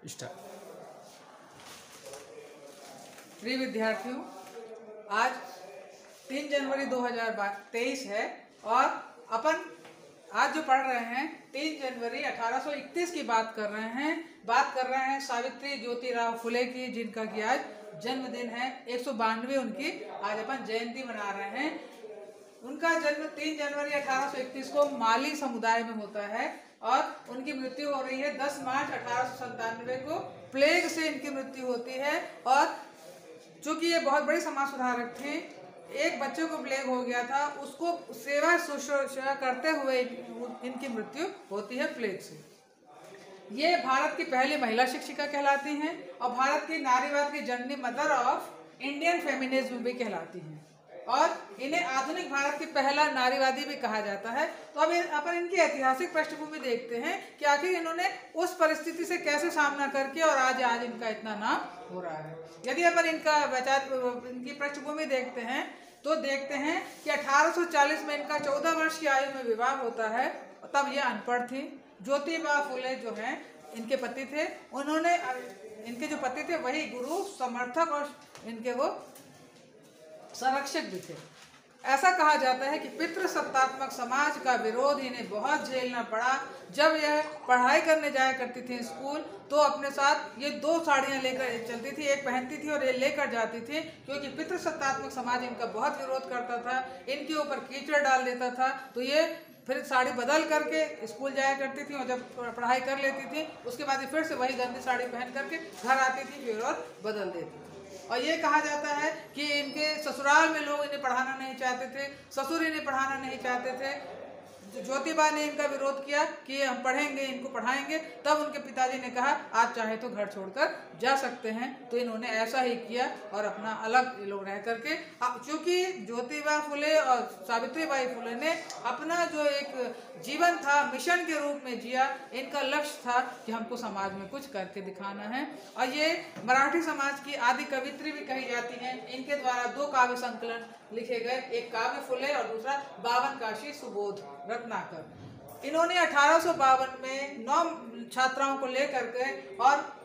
Start. प्रिय विद्यार्थियों, आज 3 जनवरी 2023 है और अपन आज जो पढ़ रहे हैं 3 जनवरी 1831 की बात कर रहे हैं सावित्री ज्योतिराव फुले की, जिनका कि आज जन्मदिन है। 192 उनकी आज अपन जयंती मना रहे हैं। उनका जन्म 3 जनवरी 1831 को माली समुदाय में होता है और उनकी मृत्यु हो रही है 10 मार्च 1897 को। प्लेग से इनकी मृत्यु होती है और चूंकि ये बहुत बड़े समाज सुधारक थे, एक बच्चे को प्लेग हो गया था, उसको सेवा करते हुए इनकी मृत्यु होती है प्लेग से। ये भारत की पहली महिला शिक्षिका कहलाती हैं और भारत की नारीवाद की जननी, मदर ऑफ इंडियन फेमिनिज्म भी कहलाती हैं और इन्हें आधुनिक भारत की पहला नारीवादी भी कहा जाता है। तो अब अपन इनकी ऐतिहासिक पृष्ठभूमि देखते हैं कि आखिर इन्होंने उस परिस्थिति से कैसे सामना करके और आज इनका इतना नाम हो रहा है। यदि अपन इनकी पृष्ठभूमि देखते हैं तो देखते हैं कि 1840 में इनका 14 वर्ष की आयु में विवाह होता है। तब ये अनपढ़ थी। ज्योतिबा फुले जो हैं इनके पति थे। इनके जो पति थे वही गुरु, समर्थक और इनके वो संरक्षक भी थे। ऐसा कहा जाता है कि पितृसत्तात्मक समाज का विरोध इन्हें बहुत झेलना पड़ा। जब यह पढ़ाई करने जाया करती थी स्कूल, तो अपने साथ ये 2 साड़ियाँ लेकर चलती थी, एक पहनती थी और ये लेकर जाती थी, क्योंकि पितृसत्तात्मक समाज इनका बहुत विरोध करता था, इनके ऊपर कीचड़ डाल देता था। तो ये फिर साड़ी बदल करके स्कूल जाया करती थी और जब पढ़ाई कर लेती थी उसके बाद फिर से वही गंदी साड़ी पहन करके घर आती थी फिर और बदल देती थी। और ये कहा जाता है कि इनके ससुराल में लोग इन्हें पढ़ाना नहीं चाहते थे, ससुर इन्हें पढ़ाना नहीं चाहते थे। ज्योतिबा ने इनका विरोध किया कि हम पढ़ेंगे, इनको पढ़ाएंगे। तब उनके पिताजी ने कहा आप चाहे तो घर छोड़कर जा सकते हैं। तो इन्होंने ऐसा ही किया और अपना अलग लोग रह करके, चूँकि ज्योतिबा फुले और सावित्रीबाई फुले ने अपना जो एक जीवन था मिशन के रूप में जिया। इनका लक्ष्य था कि हमको समाज में कुछ करके दिखाना है। और ये मराठी समाज की आदि कवित्री भी कही जाती हैं। इनके द्वारा 2 काव्य संकलन लिखे गए, एक काव्य फुले और दूसरा 52 काशी सुबोध रत्नाकर। इन्होंने 1852 में 9 छात्राओं को लेकर के और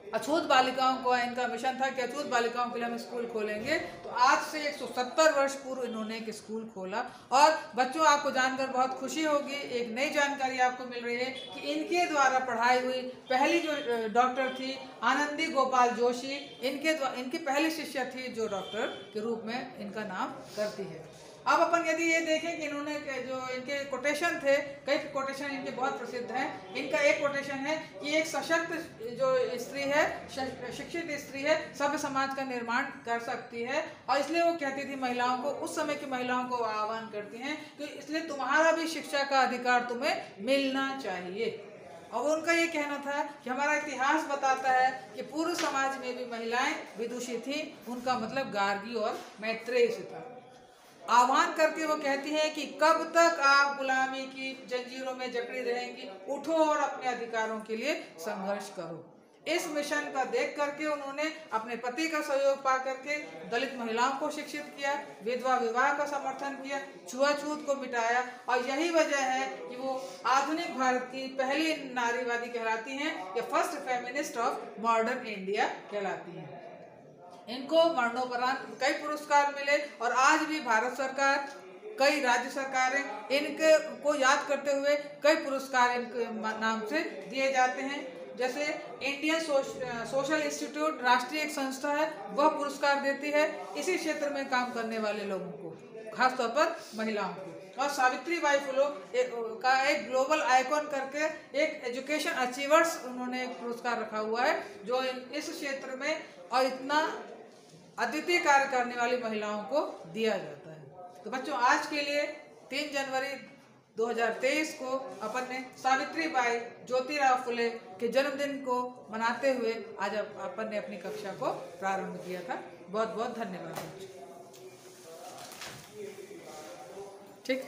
अछूत बालिकाओं को, इनका मिशन था कि अछूत बालिकाओं के लिए हम स्कूल खोलेंगे। तो आज से 170 वर्ष पूर्व इन्होंने एक स्कूल खोला। और बच्चों, आपको जानकर बहुत खुशी होगी, एक नई जानकारी आपको मिल रही है कि इनके द्वारा पढ़ाई हुई पहली जो डॉक्टर थी आनंदी गोपाल जोशी, इनकी पहली शिष्या थी जो डॉक्टर के रूप में इनका नाम करती है। अब अपन यदि ये देखें कि इन्होंने जो इनके कोटेशन थे, कई कोटेशन इनके बहुत प्रसिद्ध हैं। इनका एक कोटेशन है कि एक सशक्त जो स्त्री है, शिक्षित स्त्री है, सभ्य समाज का निर्माण कर सकती है। और इसलिए वो कहती थी महिलाओं को, उस समय की महिलाओं को आह्वान करती हैं कि इसलिए तुम्हारा भी शिक्षा का अधिकार तुम्हें मिलना चाहिए। और उनका ये कहना था कि हमारा इतिहास बताता है कि पूर्व समाज में भी महिलाएं विदुषी थी। उनका मतलब गार्गी और मैत्रेय से था। आह्वान करके वो कहती है कि कब तक आप गुलामी की जंजीरों में जकड़ी रहेंगी, उठो और अपने अधिकारों के लिए संघर्ष करो। इस मिशन का देख करके उन्होंने अपने पति का सहयोग पा करके दलित महिलाओं को शिक्षित किया, विधवा विवाह का समर्थन किया, छुआछूत को मिटाया। और यही वजह है कि वो आधुनिक भारत की पहली नारीवादी कहलाती हैं या first feminist of modern India कहलाती हैं। इनको मरणोपरांत कई पुरस्कार मिले और आज भी भारत सरकार, कई राज्य सरकारें इनके को याद करते हुए कई पुरस्कार इनके नाम से दिए जाते हैं। जैसे इंडियन सोशल इंस्टीट्यूट, राष्ट्रीय एक संस्था है, वह पुरस्कार देती है इसी क्षेत्र में काम करने वाले लोगों को, खासतौर पर महिलाओं को। और सावित्रीबाई फुले का एक ग्लोबल आइकॉन करके एक एजुकेशन अचीवर्स उन्होंने एक पुरस्कार रखा हुआ है, जो इस क्षेत्र में और इतना अद्वितीय कार्य करने वाली महिलाओं को दिया जाता है। तो बच्चों, आज के लिए 3 जनवरी 2023 को अपन ने सावित्रीबाई ज्योतिराव फुले के जन्मदिन को मनाते हुए आज अपन ने अपनी कक्षा को प्रारंभ किया था। बहुत बहुत धन्यवाद। ठीक।